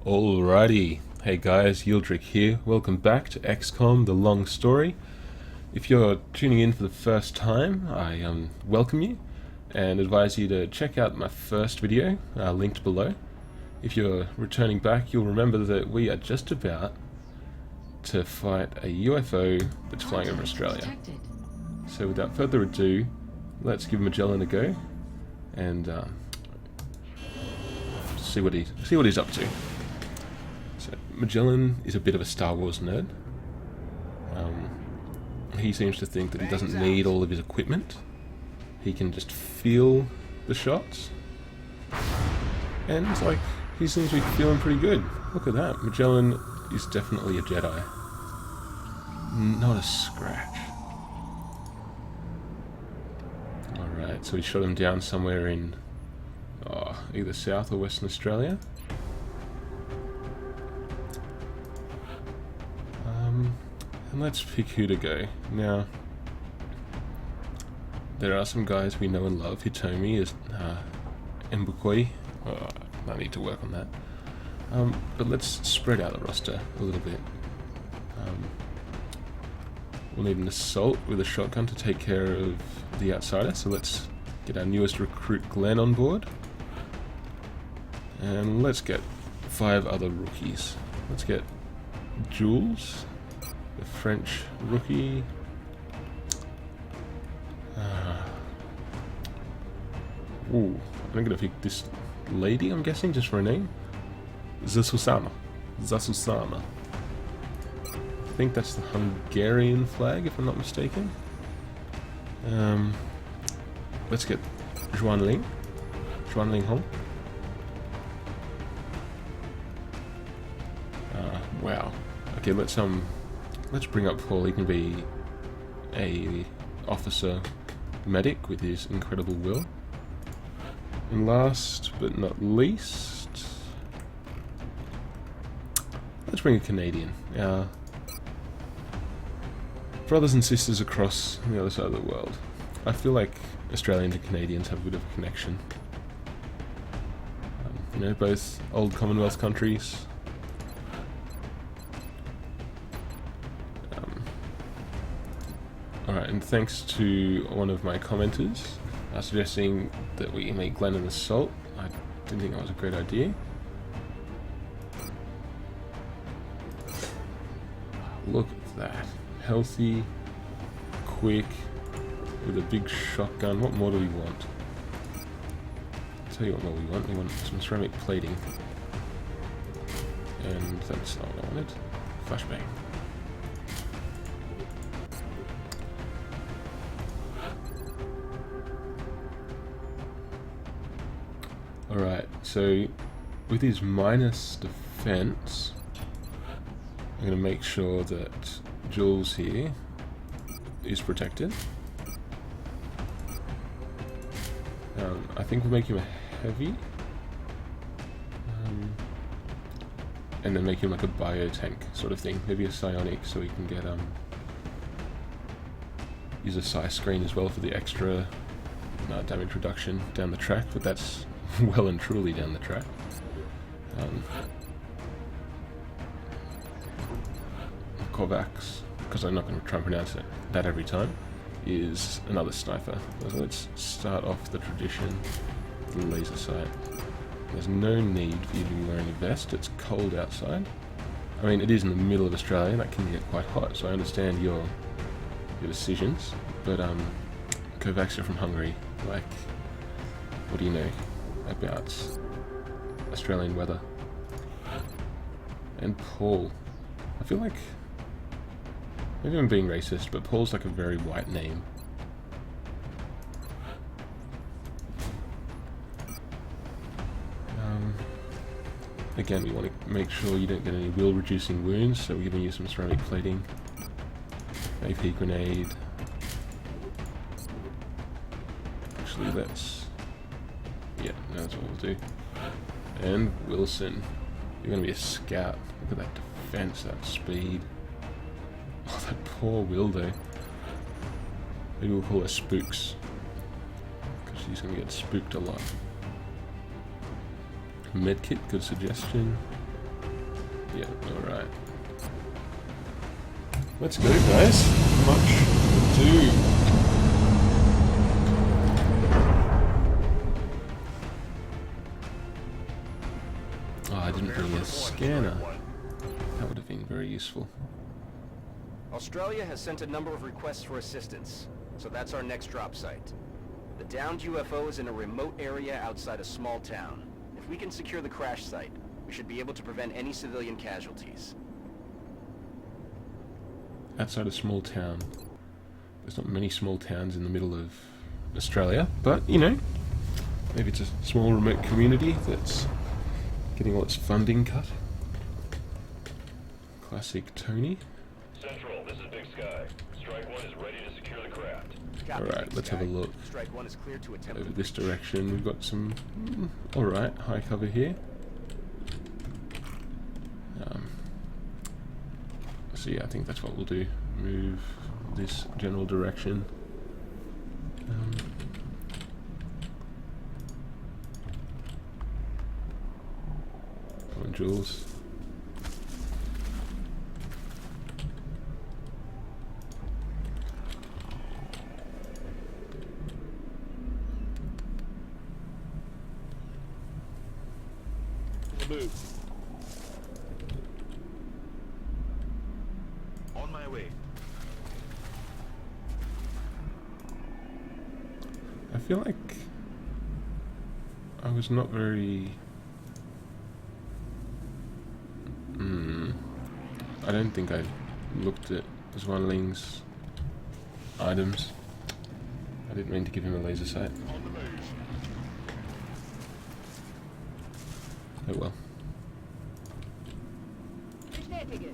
Alrighty, hey guys, Yeildrikk here. Welcome back to XCOM, The Long Story. If you're tuning in for the first time, I welcome you and advise you to check out my first video, linked below. If you're returning back, you'll remember that we are just about to fight a UFO that's flying over Australia. So without further ado, let's give Magellan a go and see what he's up to. So Magellan is a bit of a Star Wars nerd. He seems to think that he doesn't need all of his equipment. He can just feel the shots. And it's like, he seems to be feeling pretty good. Look at that. Magellan is definitely a Jedi. Not a scratch. Alright, so he shot him down somewhere in either South or Western Australia. And let's pick who to go. Now, there are some guys we know and love. Hitomi is Mbukoi. I need to work on that. But let's spread out the roster a little bit. We'll need an assault with a shotgun to take care of the outsider, so let's get our newest recruit Glenn on board. And let's get 5 other rookies. Let's get Jules, the French rookie. I'm gonna pick this lady, I'm guessing, just for a name. Zasusama. I think that's the Hungarian flag, if I'm not mistaken. Let's get Juanling Hong. Wow. Okay, let's bring up Paul. He can be a officer medic with his incredible will. And last but not least, let's bring a Canadian. Our brothers and sisters across the other side of the world. I feel like Australians and Canadians have a bit of a connection. You know, both old Commonwealth countries. Alright, and thanks to one of my commenters suggesting that we make Glenn an assault. I didn't think that was a great idea. Look at that. Healthy, quick, with a big shotgun. What more do we want? I'll tell you what more we want. We want some ceramic plating. And that's not what I wanted. Flashbang. Alright, so with his minus defense, I'm going to make sure that Jules here is protected. I think we'll make him a heavy. And then make him like a biotank sort of thing. Maybe a psionic so he can get use a psi screen as well for the extra damage reduction down the track, but that's well and truly down the track. Kovacs, because I'm not going to try and pronounce that every time, is another sniper. So let's start off the tradition, the laser sight. There's no need for you to be wearing a vest, it's cold outside. I mean, it is in the middle of Australia, that can get quite hot, so I understand your decisions, but Kovacs are from Hungary. Like, what do you know about Australian weather? And Paul. I feel like, maybe I'm being racist, but Paul's like a very white name. Again, we want to make sure you don't get any will-reducing wounds, so we're going to use some ceramic plating. AP grenade. Actually, yeah, that's what we'll do. And Wilson, you're going to be a scout. Look at that defense, that speed. Oh, that poor Wildo. Maybe we'll call her Spooks, because she's going to get spooked a lot. Medkit, good suggestion. Yeah, alright. Let's go, guys. Much ado. Oh, I didn't bring a scanner. That would have been very useful. Australia has sent a number of requests for assistance, so that's our next drop site. The downed UFO is in a remote area outside a small town. If we can secure the crash site, we should be able to prevent any civilian casualties. Outside a small town. There's not many small towns in the middle of Australia, but, you know, maybe it's a small remote community that's getting all its funding cut. Classic Tony. Central, this is Big Sky. Strike 1 is ready to secure the craft. Alright, let's have a look. Strike 1 is clear to attempt Over this direction. We've got some alright high cover here. So yeah, I think that's what we'll do. Move this general direction. Come on, Jules. Move. On my way. I feel like I was not very... I don't think I looked at Zwanling's items. I didn't mean to give him a laser sight. On the move. Oh well. Bestätige.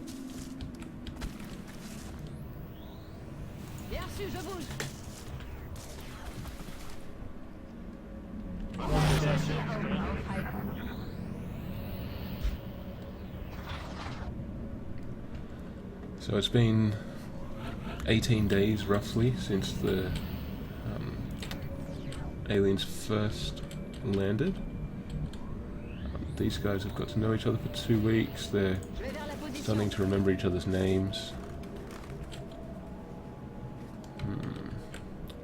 Bien reçu, je bouge. So it's been 18 days roughly since the aliens first landed. These guys have got to know each other for 2 weeks. They're starting to remember each other's names.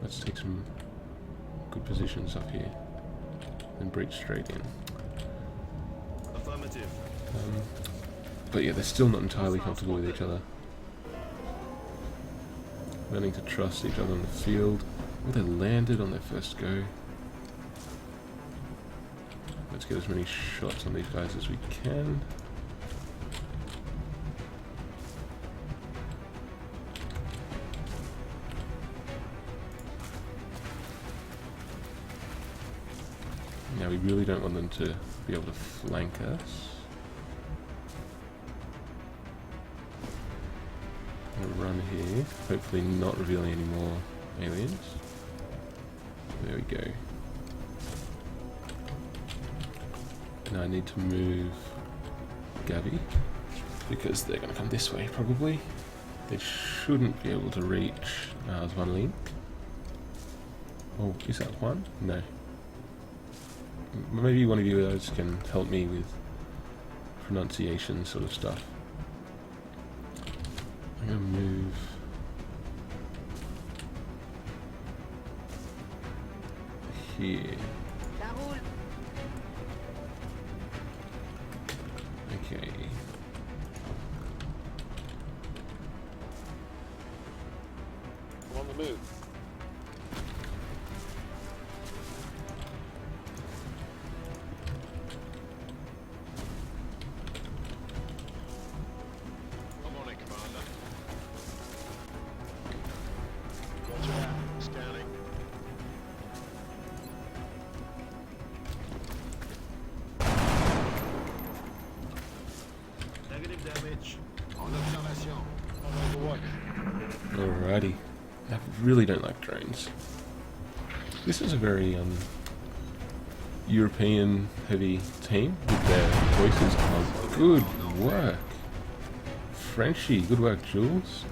Let's take some good positions up here and breach straight in. Affirmative. But yeah, they're still not entirely comfortable with each other. Learning to trust each other in the field. Oh, they landed on their first go. Let's get as many shots on these guys as we can. Now we really don't want them to be able to flank us. I'm gonna run here, hopefully not revealing any more aliens. There we go. And I need to move Gabby, because they're going to come this way probably. They shouldn't be able to reach Zwanling. Oh, is that one? No. Maybe one of you guys can help me with pronunciation sort of stuff. I'm going to move... here. Okay. On the move. I'm on it, Commander. Roger that. Scanning. Negative damage. En observation. On overwatch. Alrighty. I really don't like drones. This is a very European heavy team with their voices. Oh, good work. Frenchie, good work, Jules.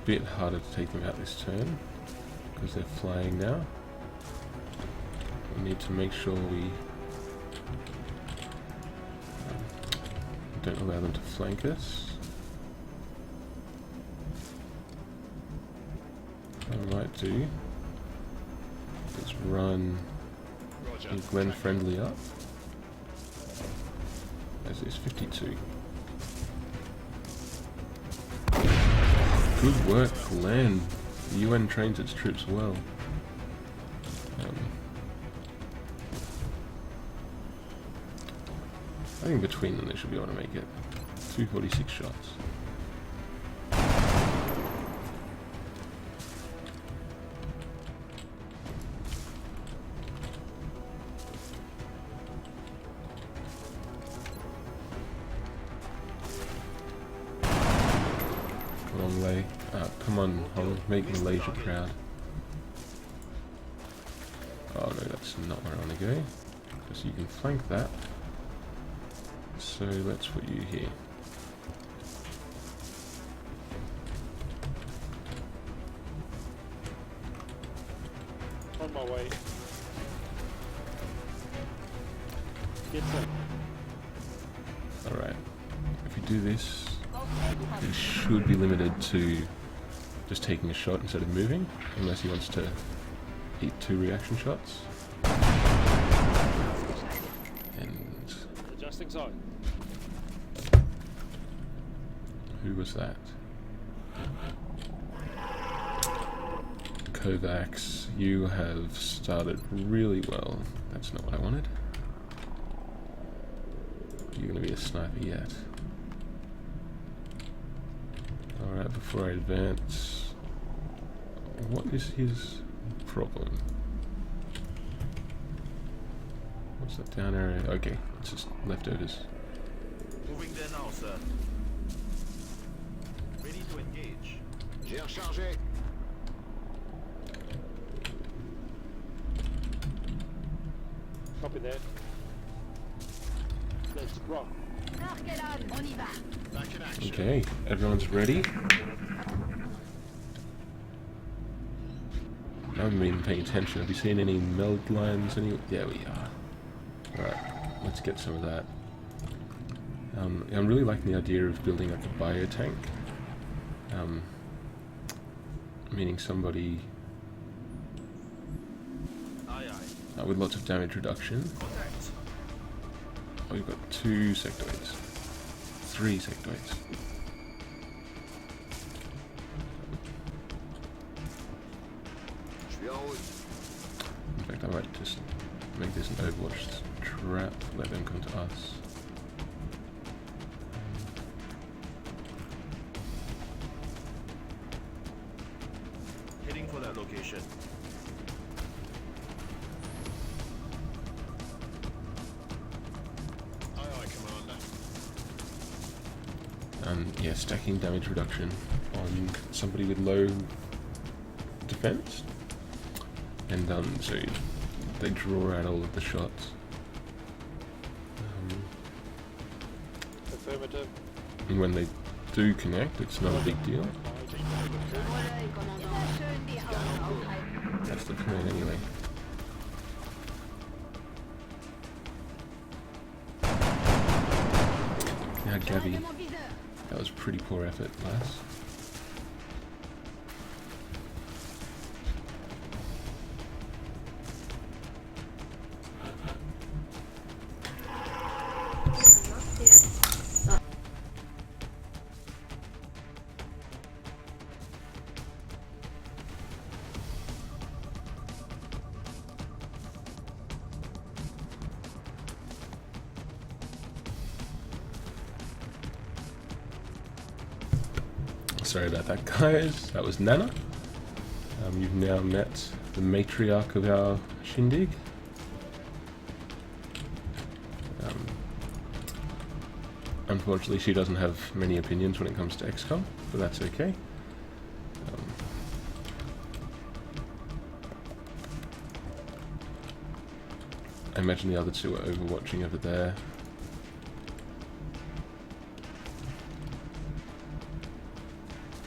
be a bit harder to take them out this turn because they're flying now. We need to make sure we don't allow them to flank us. What I might do is run Glen Friendly up. As is 52. Good work, Glenn. The UN trains its troops well. I think between them they should be able to make it. 246 shots. Come on, Lay. Come on, Hong. Make Malaysia proud. Oh no, that's not where I want to go. Because you can flank that. So let's put you here. On my way. Get some. Alright. If you do this, he should be limited to just taking a shot instead of moving, unless he wants to eat 2 reaction shots. And Adjusting zone. who was that? Kovacs, you have started really well. That's not what I wanted. You're going to be a sniper yet. Alright, before I advance, what is his problem? What's that down area? Okay, it's just leftovers. Moving there now, sir. Ready to engage. J'ai rechargé. Copy that. Let's rock. Arcade, on y va. Back in action. Okay, everyone's ready. I haven't been paying attention. Have you seen any meld lines? Yeah, we are. Alright, let's get some of that. I'm really liking the idea of building like a bio tank. Meaning somebody Aye, aye. with lots of damage reduction. Contact. Oh, we've got 2 sectoids. 3 sectoids. Je suis en route. In fact, I might just make this an Overwatch trap, let them come to us. Heading for that location. Aye, aye, Commander. And yeah, stacking damage reduction on somebody with low defense. And so they draw out all of the shots. Affirmative. And when they do connect, it's not a big deal. That's the point anyway. Now Gabby, that was pretty poor effort, lass. Sorry about that, guys. That was Nana. You've now met the matriarch of our shindig. Unfortunately, she doesn't have many opinions when it comes to XCOM, but that's okay. I imagine the other two are overwatching over there.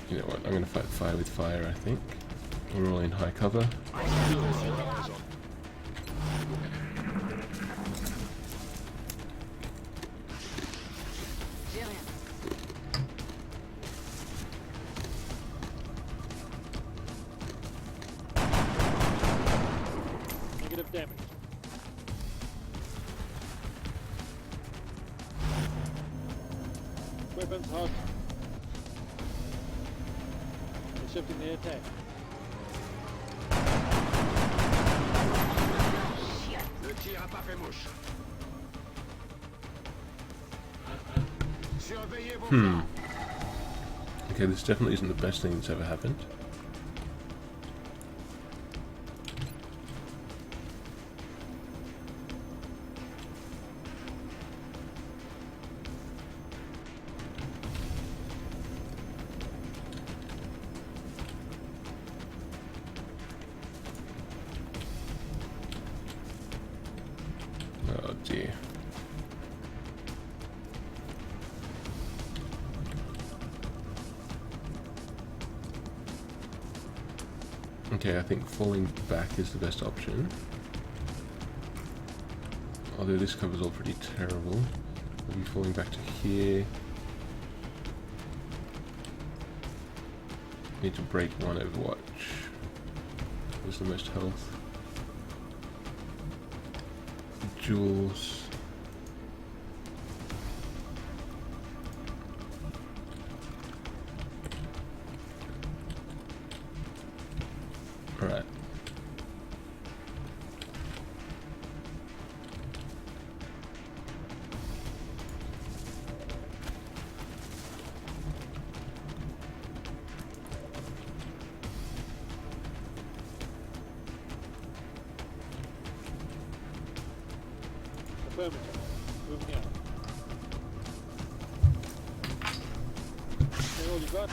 You know what? I'm going to fight fire with fire, I think. We're all in high cover. J'ai rien. Negative damage. Weapons hot. They're shifting their attack. Le tir a pas fait mouche. Surveillez vos flancs. Okay, this definitely isn't the best thing that's ever happened. Oh dear. Okay, I think falling back is the best option. Although this cover's all pretty terrible. Maybe falling back to here. Need to break one Overwatch. Where's the most health? Jewels. Alright. Affirmative. Moving out. That's all you got?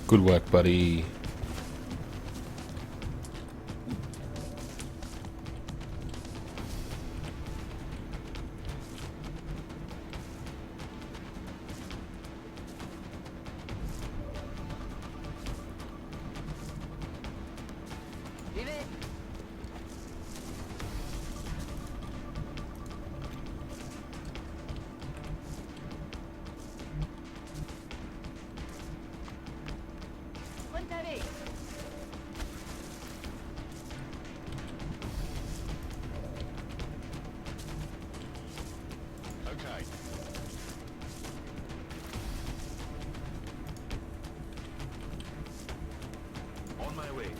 Good work, buddy. J'y vais. Bonne tavée. Okay. On my way.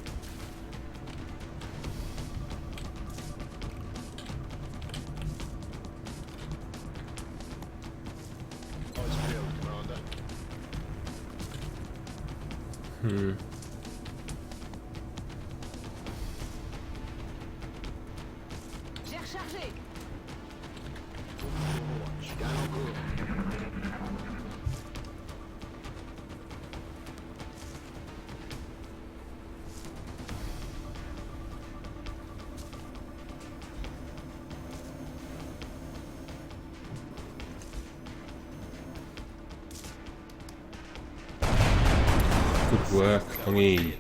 Eyes peeled, Commander. J'ai rechargé. Overwatch. Gun en cours. Good work, Hongi.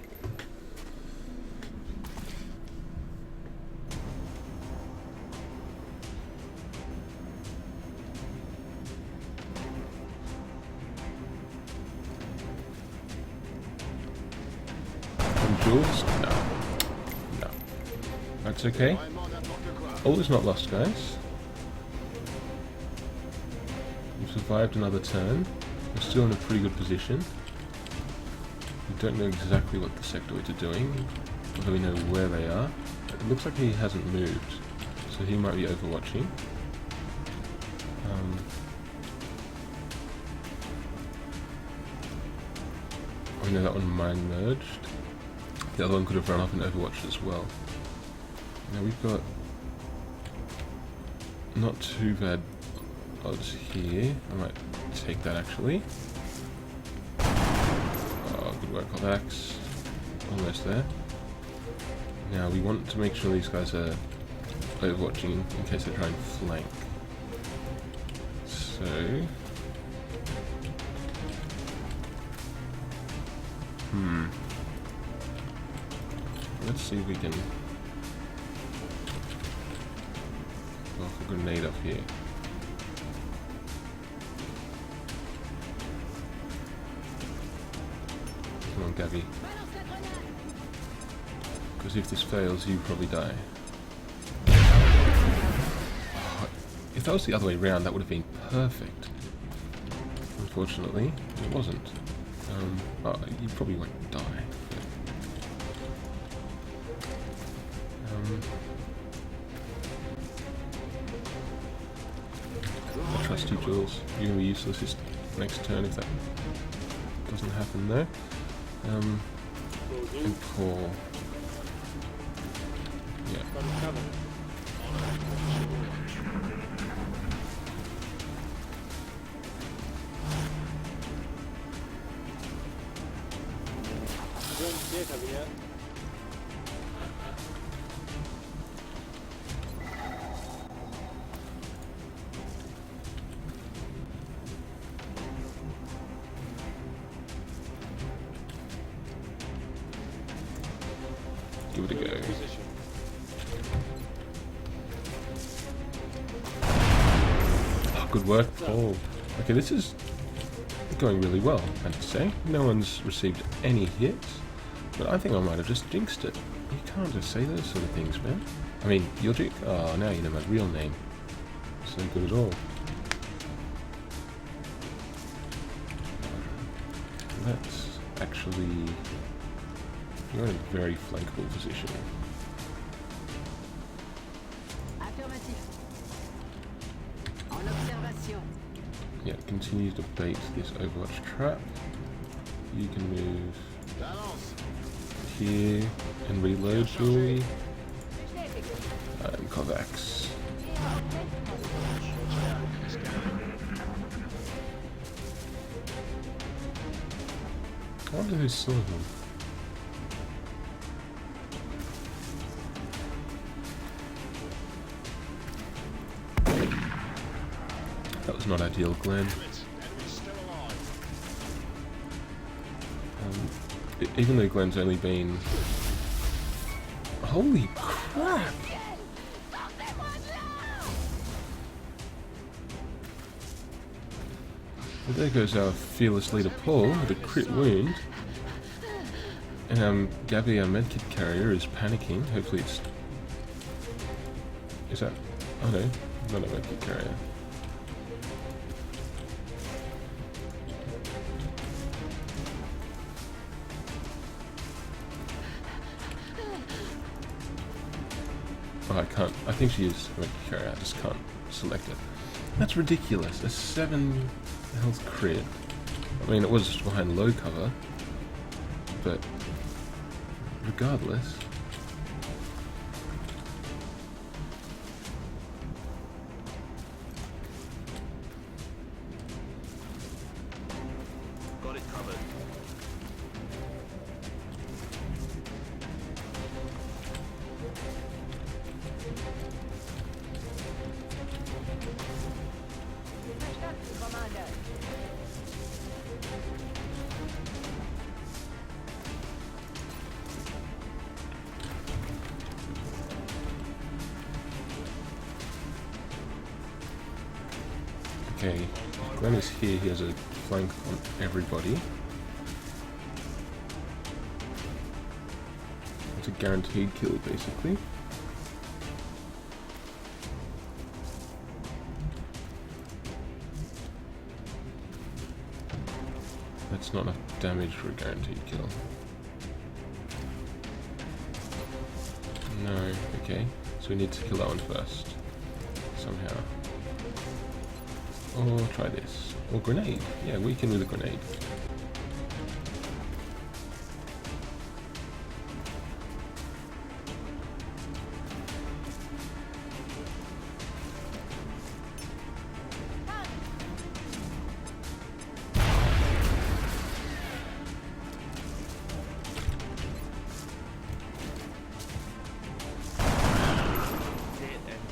And Jules? No. No. That's okay. I'm on n'importe quoi. All is not lost, guys. We've survived another turn. We're still in a pretty good position. We don't know exactly what the sectoids are doing, although we know where they are. It looks like he hasn't moved, so he might be overwatching. I know that one mine merged. The other one could have run off and overwatched as well. Now we've got not too bad odds here. I might take that actually. Oh, good work on that axe. Almost there. Now we want to make sure these guys are overwatching in case they try and flank. So see if we can knock a grenade up here. Come on, Gabby. Because if this fails, you probably die. If that was the other way around, that would have been perfect. Unfortunately, it wasn't. You probably won't die. I trust you, Jules. You're going to be useless this next turn if that doesn't happen, though. And Paul. Yeah. Got it covered. Drone's dead over here. Give it a go. Position. Oh, good work, Paul. Okay, this is going really well, I have to say. No one's received any hits, but I think I might have just jinxed it. You can't just say those sort of things, man. I mean, Yeildrikk? Oh, now you know my real name. So good at all. Let's actually... You're in a very flankable position. Affirmatif. En observation. Yeah, continue to bait this Overwatch trap. You can move Balance. here and reload, Julie. And Kovacs. I wonder who saw him. That was not ideal, Glenn. Enemy's still alive. Even though Glenn's only been... Holy crap! Well, there goes our fearless leader Paul with a crit wound. And Gabby, our medkit carrier, is panicking. Hopefully it's... Is that... Oh no, not a medkit carrier. Oh, I can't. I think she is a medkit carrier. I just can't select it. That's ridiculous. A 7 health crit. I mean, it was behind low cover, but regardless. Got it covered. Okay, Glenn is here. He has a flank on everybody. It's a guaranteed kill, basically. That's not enough damage for a guaranteed kill. No, okay. So we need to kill that one first. Somehow. Or try this. Or grenade. Yeah, weaken with a grenade.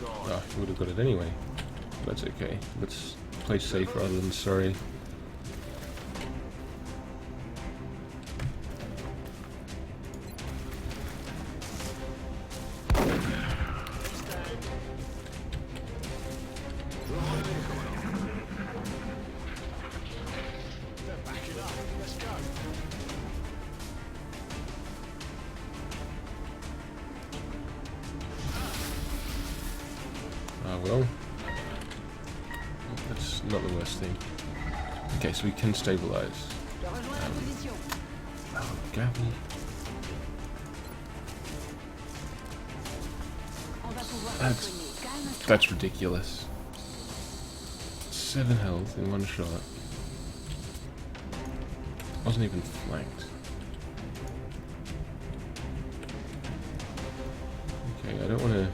Ah, we would have got it anyway. But that's okay. Let's play safe rather than sorry. That's not the worst thing. Okay, so we can stabilize. Je rejoins la position. Oh, Gabby. On va pouvoir That's- soigner. Calme-toi. That's ridiculous. 7 health in one shot. Wasn't even flanked. Okay, I don't want to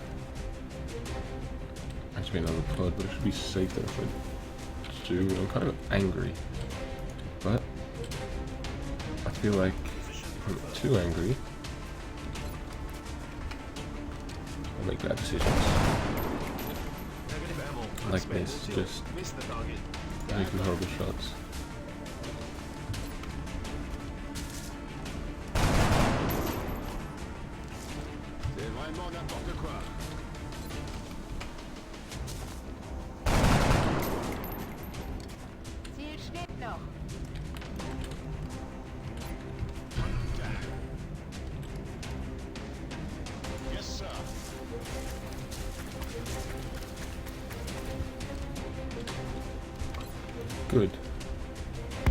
actually another pod, but it should be safer if I do. I'm kind of angry, but I feel like I'm too angry. I'll make bad decisions. Like this, just Miss the target. making horrible shots. C'est vraiment n'importe quoi. Ziel steht noch. Yes, sir. Good.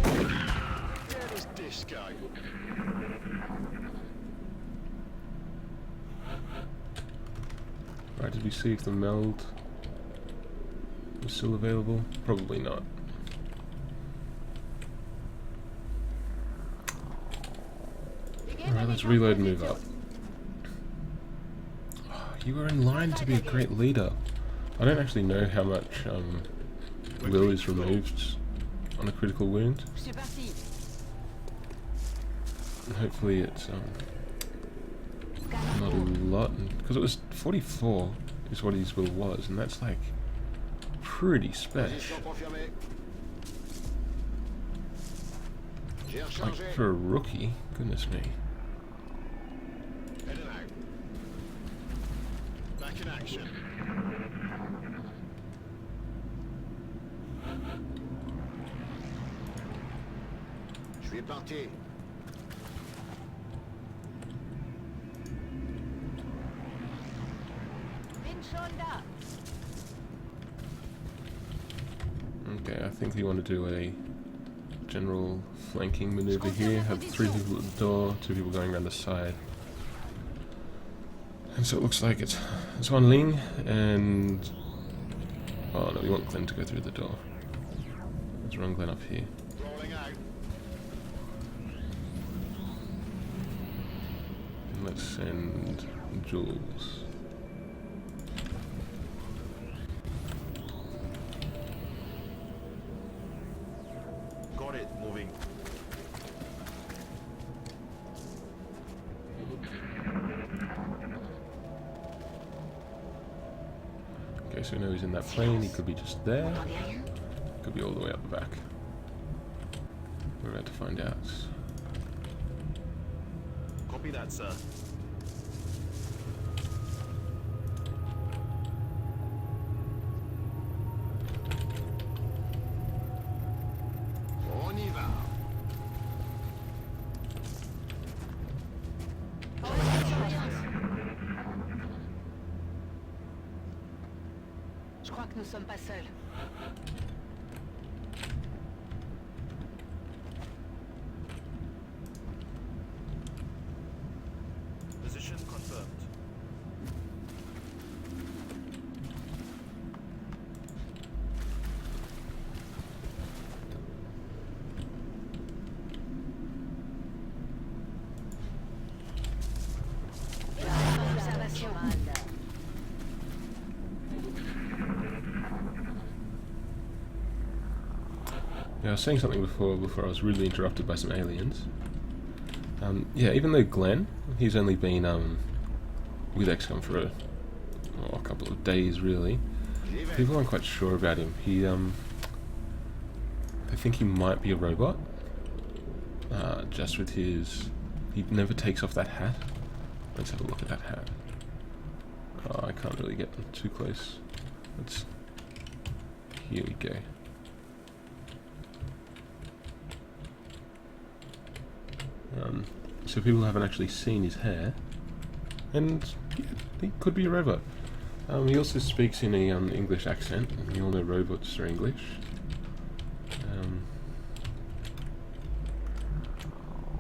Where does this go? Right, did we see if the meld was still available? Probably not. Alright, let's reload and move up. Oh, you were in line to be a great leader. I don't actually know how much will is removed on a critical wound. Je suis parti. And hopefully it's not a lot, because it was 44 is what his will was, and that's like pretty special. Position confirmée. J'ai Like rechargé. for a rookie, goodness me. Heading out. Back in action. Je suis parti. Bin schon da. Okay, I think we want to do a general flanking maneuver here. Have 3 people at the door, 2 people going around the side. And so it looks like it's one Ling and... Oh no, we want Glenn to go through the door. Let's run Glenn up here. Rolling out. And let's send Jules. Got it. Moving. Okay, so we know he's in that plane. He could be just there. Entendez rien? Could be all the way up the back. We're about to find out. Copy that, sir. On y va. Je crois que nous sommes pas seuls. Position confirmed. Observation. Yeah, I was saying something before I was rudely interrupted by some aliens. Yeah, even though Glenn, he's only been with XCOM for a couple of days, really. People aren't quite sure about him. He, they think he might be a robot. Just with his, he never takes off that hat. Let's have a look at that hat. Oh, I can't really get too close. Let's. Here we go. So people haven't actually seen his hair, and yeah, he could be a robot. He also speaks in a English accent, and you all know robots are English.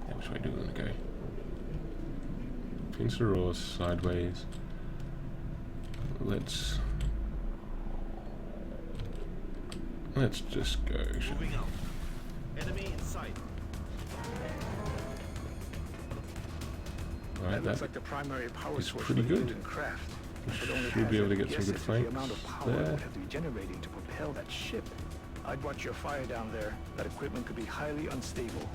Yeah, which way do we want to go? Pincer or sideways? Let's just go. shall we? Moving out. Enemy in sight. Alright, That looks that like the primary power is source pretty for the good. Yeildrikk craft. we If it only should be has able to it, get some guess good it's flanks the amount of power it there. would have to be generating to propel that ship. I'd watch your fire down there. That equipment could be highly unstable.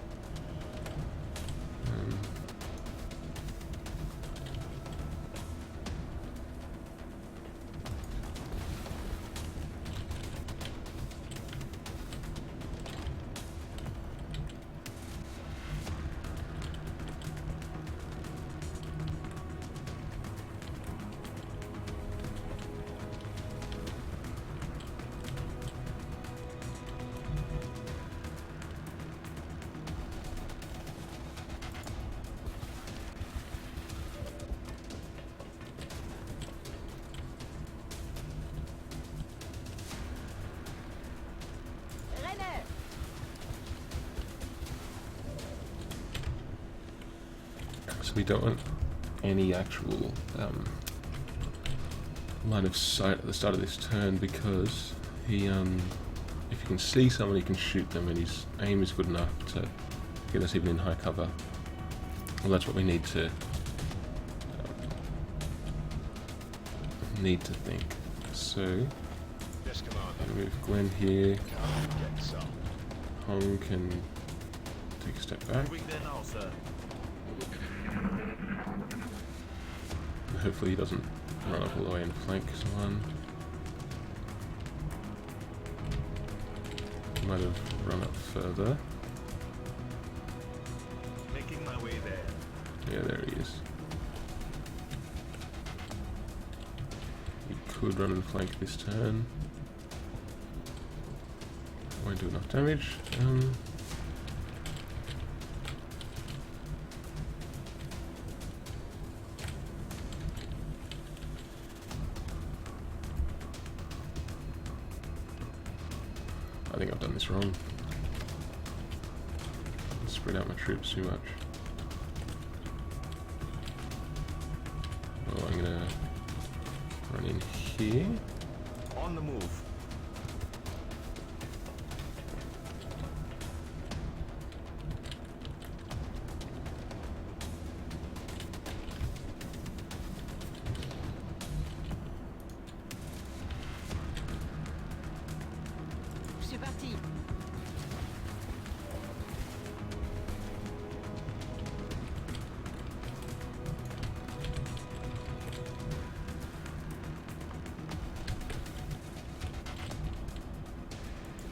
Renner! So we don't want any actual line of sight at the start of this turn, because he, if you can see someone, he can shoot them, and his aim is good enough to get us even in high cover. Well, that's what we need to think. So Yes, Commander. move Gwen here. Get some. Hong can take a step back. Moving there now, sir. And hopefully he doesn't run up all the way and flank someone. Might have run up further. Making my way there. Yeah, there he is. He could run and flank this turn. Won't do enough damage. I think I've done this wrong. Spread out my troops too much. Oh, I'm gonna run in here. On the move. Je suis parti.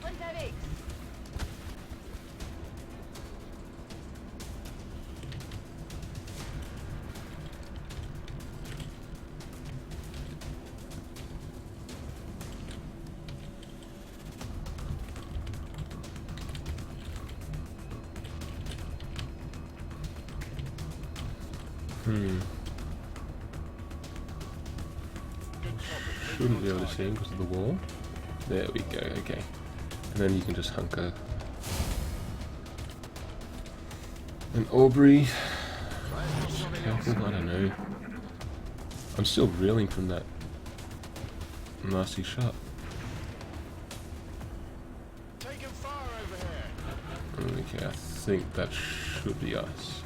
Unterwegs. Shouldn't be able to see him because of the wall. There we go, okay. And then you can just hunker. And Aubrey. Careful, I don't know. I'm still reeling from that nasty shot. Taking fire over here. Okay, I think that should be us.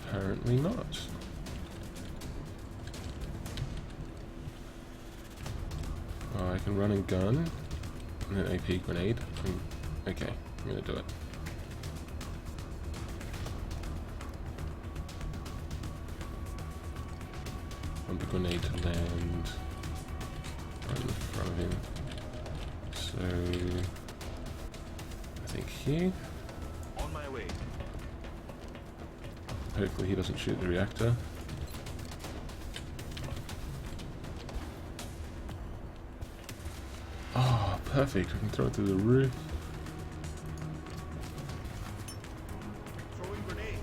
Apparently not. Oh, I can run and gun, and then AP grenade. Okay, I'm gonna do it. Want the grenade to land right in front of him. So I think here. On my way. Hopefully he doesn't shoot the reactor. Oh, perfect. I can throw it through the roof. Throwing grenade.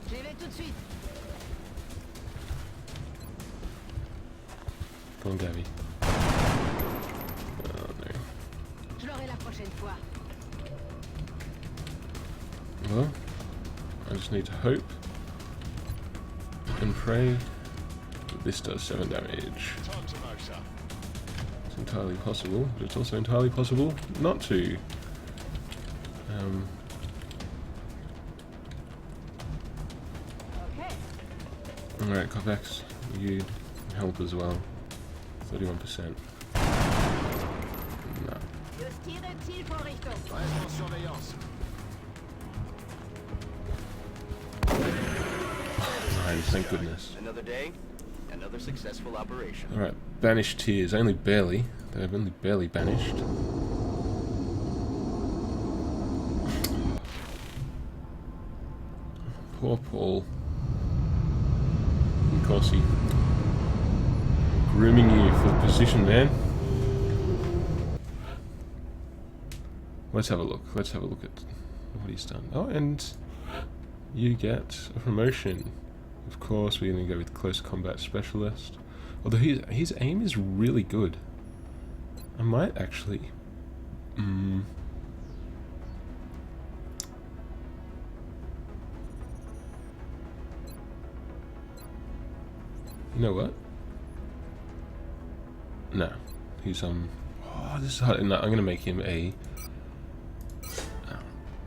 J'y vais tout de suite. Come on, Gabby. Oh no. Je l'aurai la prochaine fois. Well, I just need to hope and pray that this does 7 damage. Time to know, sir. It's entirely possible, but it's also entirely possible not to. Okay. Alright, Kovacs, you help as well. 31%. No. Justiere Zielvorrichtung. Reste en surveillance. Nice, thank goodness. Another day, another successful operation. Alright, banished tears, only barely. They've only barely banished. Poor Paul. Of course he grooming you for the position, man. Let's have a look. Let's have a look at what he's done. Oh, and you get a promotion. Of course, we're going to go with Close Combat Specialist. Although his aim is really good. I might actually... You know what? No. He's, Oh, this is hard. No, I'm going to make him a...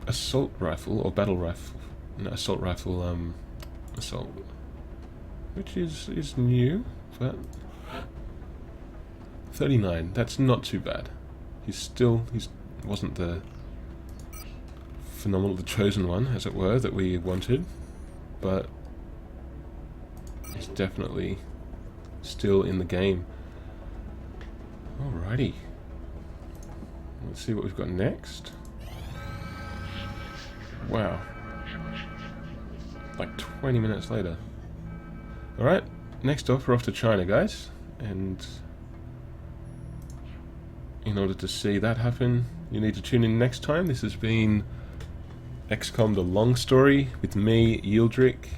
assault rifle, or battle rifle. No, assault rifle, assault. Which is new, but... 39, that's not too bad. He's wasn't the phenomenal, the chosen one, as it were, that we wanted, but he's definitely still in the game. Alrighty. Let's see what we've got next. Wow. Like 20 minutes later. Alright, next off we're off to China, guys, and in order to see that happen, you need to tune in next time. This has been XCOM The Long Story with me, Yeildrikk.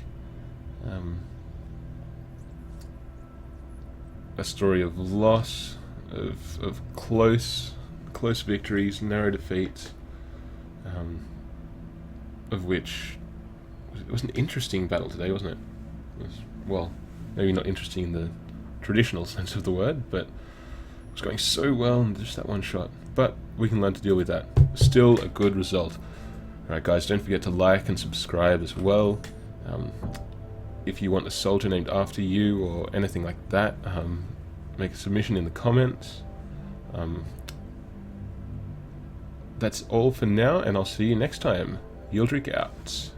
A story of loss, of close victories, narrow defeats, of which it was an interesting battle today, wasn't it? It was, well, maybe not interesting in the traditional sense of the word, but it was going so well in just that one shot. But we can learn to deal with that. Still a good result. Alright guys, don't forget to like and subscribe as well. If you want a soldier named after you or anything like that, make a submission in the comments. That's all for now, and I'll see you next time. Yeildrikk out.